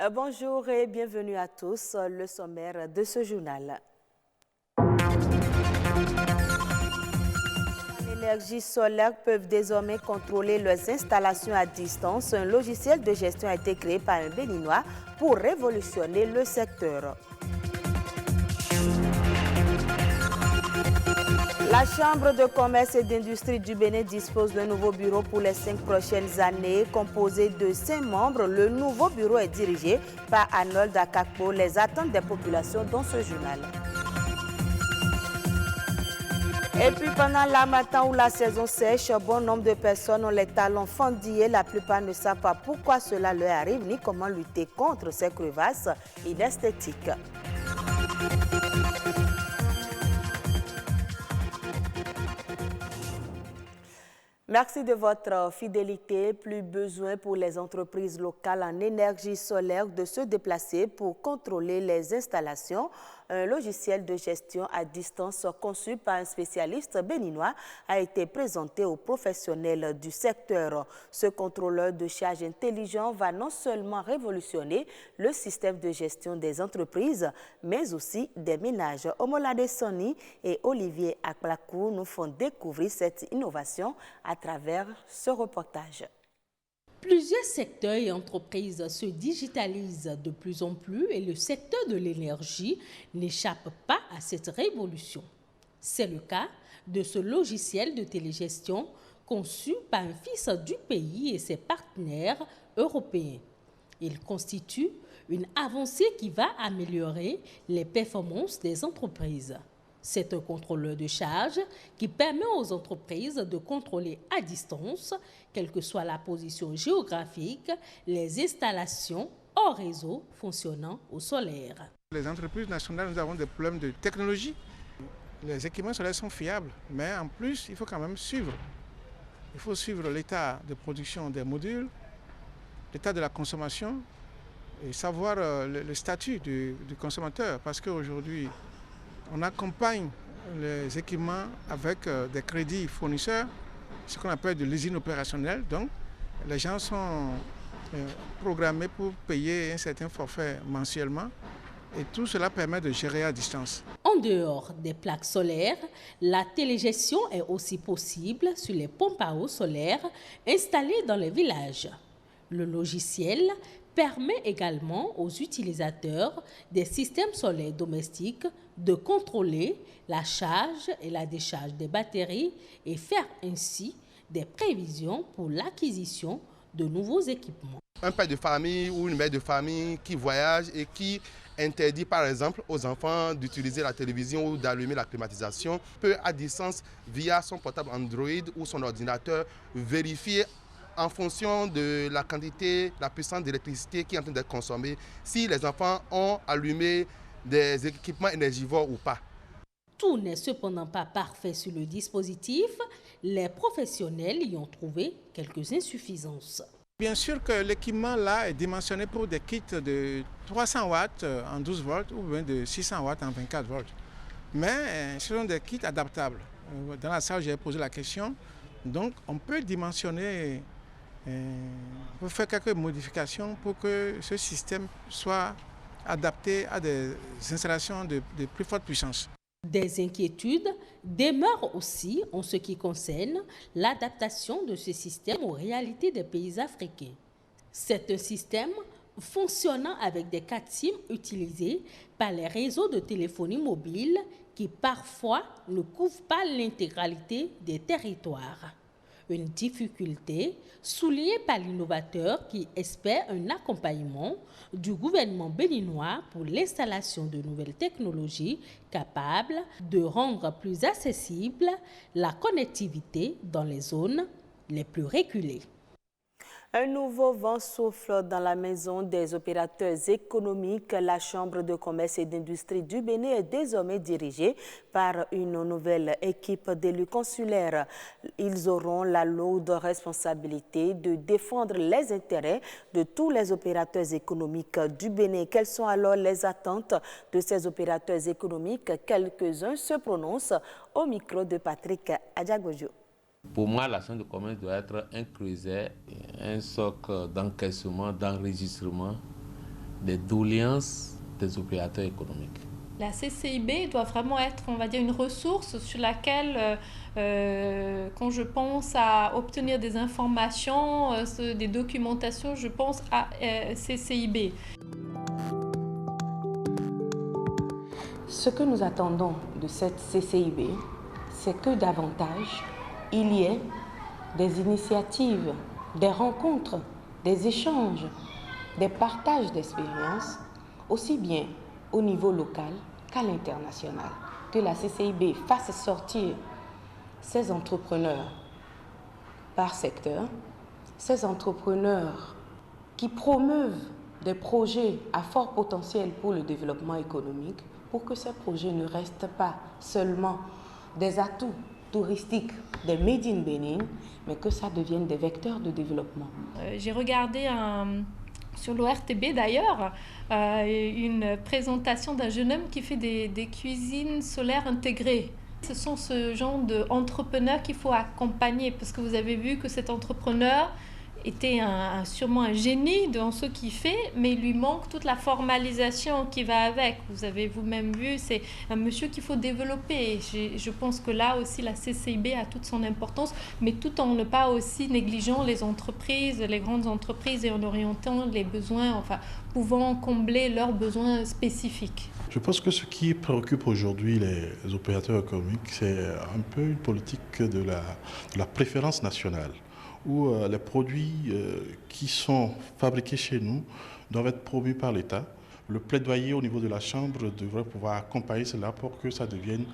Bonjour et bienvenue à tous. Le sommaire de ce journal. Les énergies solaires peuvent désormais contrôler leurs installations à distance. Un logiciel de gestion a été créé par un Béninois pour révolutionner le secteur. La Chambre de commerce et d'industrie du Bénin dispose d'un nouveau bureau pour les 5 prochaines années. Composé de 5 membres, le nouveau bureau est dirigé par Arnold Akakpo. Les attentes des populations dans ce journal. Et puis pendant l'harmattan ou la saison sèche, bon nombre de personnes ont les talons fendillés. La plupart ne savent pas pourquoi cela leur arrive ni comment lutter contre ces crevasses inesthétiques. Merci de votre fidélité. Plus besoin pour les entreprises locales en énergie solaire de se déplacer pour contrôler les installations. Un logiciel de gestion à distance conçu par un spécialiste béninois a été présenté aux professionnels du secteur. Ce contrôleur de charge intelligent va non seulement révolutionner le système de gestion des entreprises, mais aussi des ménages. Omolade Soni et Olivier Akplakou nous font découvrir cette innovation à travers ce reportage. Plusieurs secteurs et entreprises se digitalisent de plus en plus et le secteur de l'énergie n'échappe pas à cette révolution. C'est le cas de ce logiciel de télégestion conçu par un fils du pays et ses partenaires européens. Il constitue une avancée qui va améliorer les performances des entreprises. C'est un contrôleur de charge qui permet aux entreprises de contrôler à distance, quelle que soit la position géographique, les installations hors réseau fonctionnant au solaire. Les entreprises nationales, nous avons des problèmes de technologie. Les équipements solaires sont fiables, mais en plus, il faut quand même suivre. Il faut suivre l'état de production des modules, l'état de la consommation et savoir le statut du consommateur, parce qu'aujourd'hui, on accompagne les équipements avec des crédits fournisseurs, ce qu'on appelle de l'usine opérationnelle. Donc, les gens sont programmés pour payer un certain forfait mensuellement et tout cela permet de gérer à distance. En dehors des plaques solaires, la télégestion est aussi possible sur les pompes à eau solaires installées dans les villages. Le logiciel permet également aux utilisateurs des systèmes solaires domestiques de contrôler la charge et la décharge des batteries et faire ainsi des prévisions pour l'acquisition de nouveaux équipements. Un père de famille ou une mère de famille qui voyage et qui interdit par exemple aux enfants d'utiliser la télévision ou d'allumer la climatisation peut à distance via son portable Android ou son ordinateur vérifier en fonction de la quantité, la puissance d'électricité qui est en train d'être consommée, si les enfants ont allumé des équipements énergivores ou pas. Tout n'est cependant pas parfait sur le dispositif. Les professionnels y ont trouvé quelques insuffisances. Bien sûr que l'équipement là est dimensionné pour des kits de 300 watts en 12 volts ou bien de 600 watts en 24 volts. Mais ce sont des kits adaptables. Dans la salle, j'ai posé la question. Donc, on peut dimensionner, on peut faire quelques modifications pour que ce système soit adapté à des installations de plus forte puissance. Des inquiétudes demeurent aussi en ce qui concerne l'adaptation de ce système aux réalités des pays africains. C'est un système fonctionnant avec des cartes SIM utilisées par les réseaux de téléphonie mobile qui parfois ne couvrent pas l'intégralité des territoires. Une difficulté soulignée par l'innovateur qui espère un accompagnement du gouvernement béninois pour l'installation de nouvelles technologies capables de rendre plus accessible la connectivité dans les zones les plus reculées. Un nouveau vent souffle dans la maison des opérateurs économiques. La Chambre de commerce et d'industrie du Bénin est désormais dirigée par une nouvelle équipe d'élus consulaires. Ils auront la lourde responsabilité de défendre les intérêts de tous les opérateurs économiques du Bénin. Quelles sont alors les attentes de ces opérateurs économiques? Quelques-uns se prononcent au micro de Patrick Adjagojo. Pour moi, la Chambre de commerce doit être un creuset, un socle d'encaissement, d'enregistrement des doléances des opérateurs économiques. La CCIB doit vraiment être, on va dire, une ressource sur laquelle, quand je pense à obtenir des informations, des documentations, je pense à CCIB. Ce que nous attendons de cette CCIB, c'est que davantage il y ait des initiatives, des rencontres, des échanges, des partages d'expériences, aussi bien au niveau local qu'à l'international. Que la CCIB fasse sortir ces entrepreneurs par secteur, ces entrepreneurs qui promeuvent des projets à fort potentiel pour le développement économique, pour que ces projets ne restent pas seulement des atouts touristiques des Made in Bénin, mais que ça devienne des vecteurs de développement. J'ai regardé sur l'ORTB d'ailleurs, une présentation d'un jeune homme qui fait des cuisines solaires intégrées. Ce sont ce genre d'entrepreneurs qu'il faut accompagner, parce que vous avez vu que cet entrepreneur était sûrement un génie dans ce qu'il fait, mais il lui manque toute la formalisation qui va avec. Vous avez vous-même vu, c'est un monsieur qu'il faut développer. Je pense que là aussi, la CCIB a toute son importance, mais tout en ne pas aussi négligeant les entreprises, les grandes entreprises, et en orientant les besoins, enfin, pouvant combler leurs besoins spécifiques. Je pense que ce qui préoccupe aujourd'hui les opérateurs économiques, c'est un peu une politique de la préférence nationale, où les produits qui sont fabriqués chez nous doivent être promus par l'État. Le plaidoyer au niveau de la Chambre devrait pouvoir accompagner cela pour que ça devienne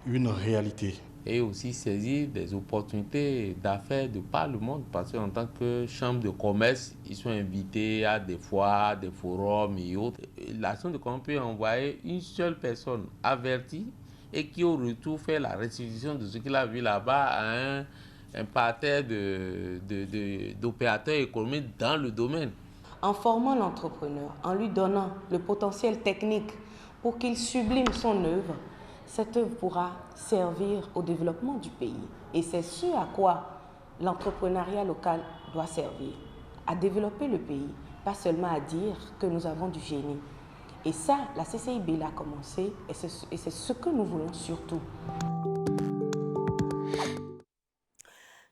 une réalité. Et aussi saisir des opportunités d'affaires de par le monde, parce qu'en tant que chambre de commerce, ils sont invités à des foires, des forums et autres. La chambre de commerce peut envoyer une seule personne avertie et qui au retour fait la restitution de ce qu'il a vu là-bas à un parterre d'opérateurs économiques dans le domaine. En formant l'entrepreneur, en lui donnant le potentiel technique pour qu'il sublime son œuvre, cette œuvre pourra servir au développement du pays. Et c'est ce à quoi l'entrepreneuriat local doit servir, à développer le pays, pas seulement à dire que nous avons du génie. Et ça, la CCIB l'a commencé, et c'est ce que nous voulons surtout.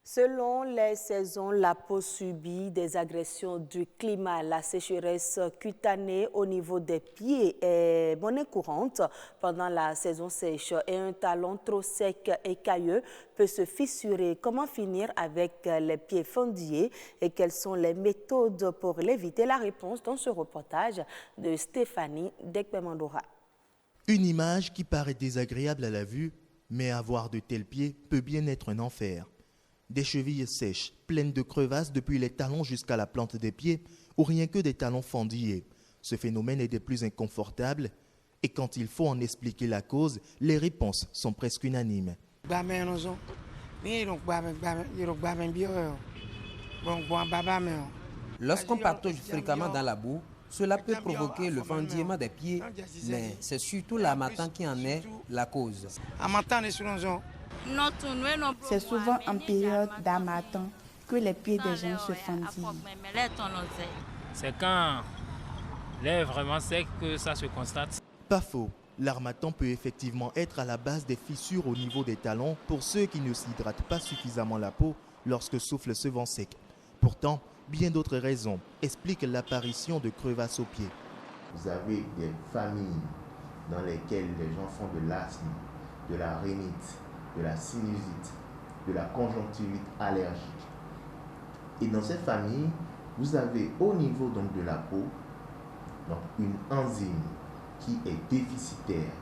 Selon les saisons, la peau subit des agressions du climat. La sécheresse cutanée au niveau des pieds est monnaie courante pendant la saison sèche et un talon trop sec et cailleux peut se fissurer. Comment finir avec les pieds fendillés et quelles sont les méthodes pour l'éviter? La réponse dans ce reportage de Stéphanie Dekbemandora. Une image qui paraît désagréable à la vue, mais avoir de tels pieds peut bien être un enfer. Des chevilles sèches, pleines de crevasses depuis les talons jusqu'à la plante des pieds, ou rien que des talons fendillés. Ce phénomène est des plus inconfortables, et quand il faut en expliquer la cause, les réponses sont presque unanimes. Lorsqu'on patauge fréquemment dans la boue, cela peut provoquer le fendillement des pieds, mais c'est surtout l'harmattan qui en est la cause. C'est souvent en période d'harmattan que les pieds des gens se fendillent. C'est quand l'air est vraiment sec que ça se constate. Pas faux, l'harmattan peut effectivement être à la base des fissures au niveau des talons pour ceux qui ne s'hydratent pas suffisamment la peau lorsque souffle ce vent sec. Pourtant, bien d'autres raisons expliquent l'apparition de crevasses aux pieds. Vous avez des familles dans lesquelles les gens font de l'asthme, de la rhinite, de la sinusite, de la conjonctivite allergique. Et dans cette famille, vous avez au niveau donc de la peau donc une enzyme qui est déficitaire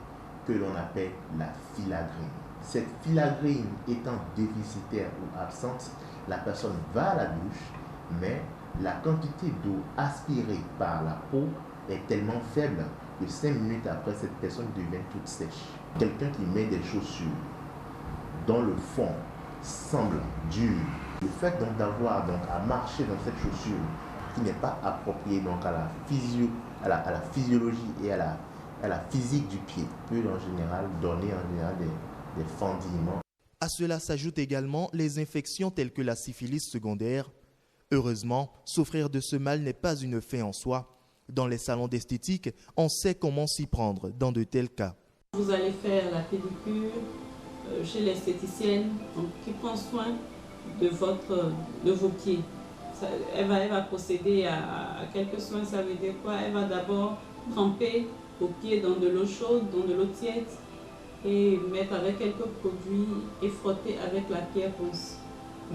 que l'on appelle la filagrine. Cette filagrine étant déficitaire ou absente, la personne va à la douche, mais la quantité d'eau aspirée par la peau est tellement faible que 5 minutes après, cette personne devient toute sèche. Quelqu'un qui met des chaussures dont le fond semble dur, le fait donc d'avoir à marcher dans cette chaussure qui n'est pas appropriée donc à la physiologie et à la physique du pied peut en général donner des fendillements. À cela s'ajoutent également les infections telles que la syphilis secondaire. Heureusement, souffrir de ce mal n'est pas une fin en soi. Dans les salons d'esthétique, on sait comment s'y prendre dans de tels cas. Vous allez faire la pédicure chez l'esthéticienne qui prend soin de vos pieds. Elle va procéder à quelques soins, ça veut dire quoi? Elle va d'abord tremper vos pieds dans de l'eau chaude, dans de l'eau tiède et mettre avec quelques produits et frotter avec la pierre ponce.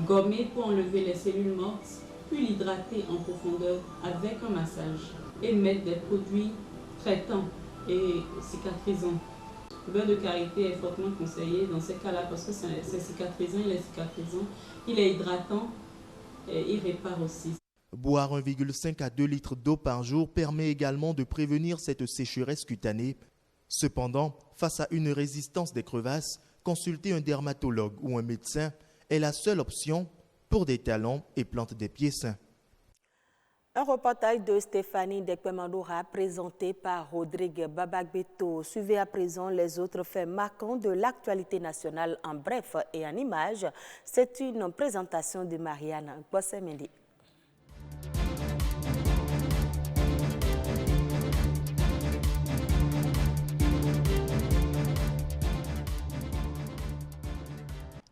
Gommer pour enlever les cellules mortes, puis l'hydrater en profondeur avec un massage et mettre des produits traitants et cicatrisants. Le beurre de karité est fortement conseillé dans ces cas-là parce que c'est cicatrisant, il est hydratant et il répare aussi. Boire 1,5 à 2 litres d'eau par jour permet également de prévenir cette sécheresse cutanée. Cependant, face à une résistance des crevasses, consulter un dermatologue ou un médecin est la seule option pour des talons et plantes des pieds sains. Un reportage de Stéphanie Dekwemandoura présenté par Rodrigue Babagbeto. Suivez à présent les autres faits marquants de l'actualité nationale en bref et en images. C'est une présentation de Marianne Bossemendi.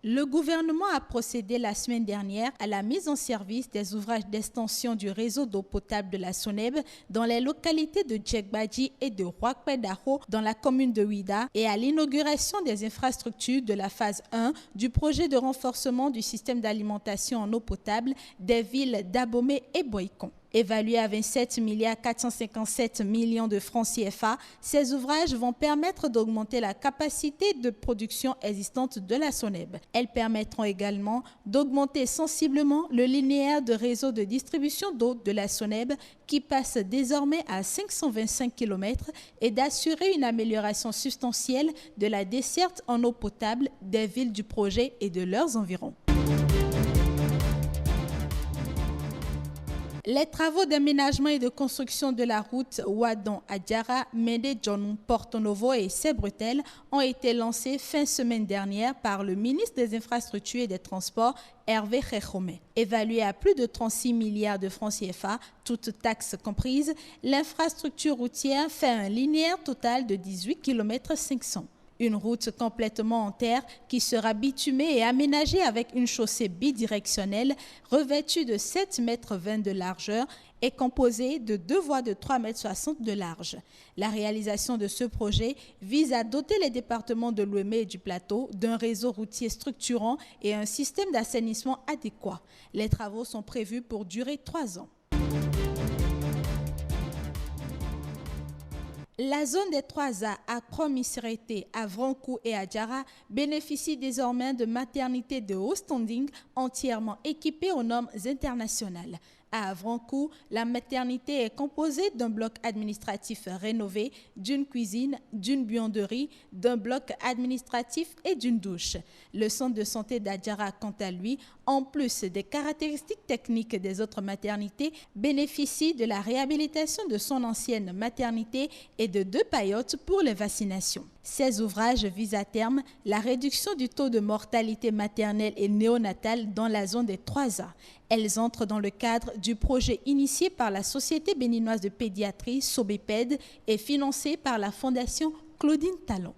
Le gouvernement a procédé la semaine dernière à la mise en service des ouvrages d'extension du réseau d'eau potable de la Soneb dans les localités de Djegbadji et de Roakpedaro dans la commune de Ouida et à l'inauguration des infrastructures de la phase 1 du projet de renforcement du système d'alimentation en eau potable des villes d'Abomey et Boycon. Évalués à 27 457 millions de francs CFA, ces ouvrages vont permettre d'augmenter la capacité de production existante de la Soneb. Elles permettront également d'augmenter sensiblement le linéaire de réseau de distribution d'eau de la Soneb qui passe désormais à 525 km et d'assurer une amélioration substantielle de la desserte en eau potable des villes du projet et de leurs environs. Les travaux d'aménagement et de construction de la route Ouadon-Adjara, Médé-Djonou, Porto Novo et Sebretel ont été lancés fin semaine dernière par le ministre des Infrastructures et des Transports, Hervé Khekhoumé. Évalué à plus de 36 milliards de francs CFA, toutes taxes comprises, l'infrastructure routière fait un linéaire total de 18 km 500. Une route complètement en terre qui sera bitumée et aménagée avec une chaussée bidirectionnelle revêtue de 7,20 m de largeur et composée de 2 voies de 3,60 m de large. La réalisation de ce projet vise à doter les départements de l'Ouémé et du Plateau d'un réseau routier structurant et un système d'assainissement adéquat. Les travaux sont prévus pour durer 3 ans. La zone des 3A à Kromisrété, à Vrankou et à Djara bénéficie désormais de maternités de haut standing entièrement équipées aux normes internationales. À Avrankou, la maternité est composée d'un bloc administratif rénové, d'une cuisine, d'une buanderie, d'un bloc administratif et d'une douche. Le centre de santé d'Adjara, quant à lui, en plus des caractéristiques techniques des autres maternités, bénéficie de la réhabilitation de son ancienne maternité et de 2 paillotes pour les vaccinations. Ces ouvrages visent à terme la réduction du taux de mortalité maternelle et néonatale dans la zone des 3A. Elles entrent dans le cadre du projet initié par la Société béninoise de pédiatrie, Sobéped, et financé par la Fondation Claudine Talon.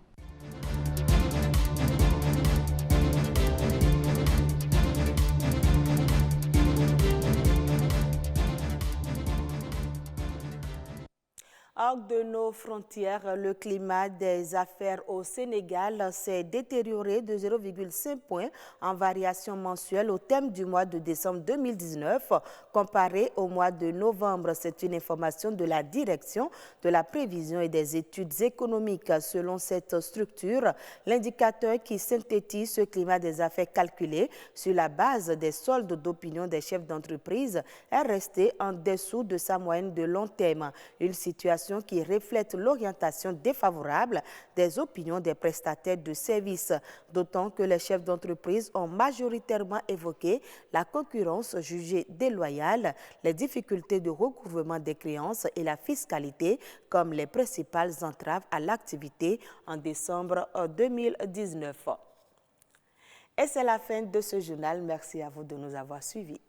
Hors de nos frontières, le climat des affaires au Sénégal s'est détérioré de 0,5 points en variation mensuelle au terme du mois de décembre 2019 comparé au mois de novembre. C'est une information de la Direction de la prévision et des études économiques. Selon cette structure, l'indicateur qui synthétise ce climat des affaires calculé sur la base des soldes d'opinion des chefs d'entreprise est resté en dessous de sa moyenne de long terme. Une situation qui reflète l'orientation défavorable des opinions des prestataires de services, d'autant que les chefs d'entreprise ont majoritairement évoqué la concurrence jugée déloyale, les difficultés de recouvrement des créances et la fiscalité comme les principales entraves à l'activité en décembre 2019. Et c'est la fin de ce journal. Merci à vous de nous avoir suivis.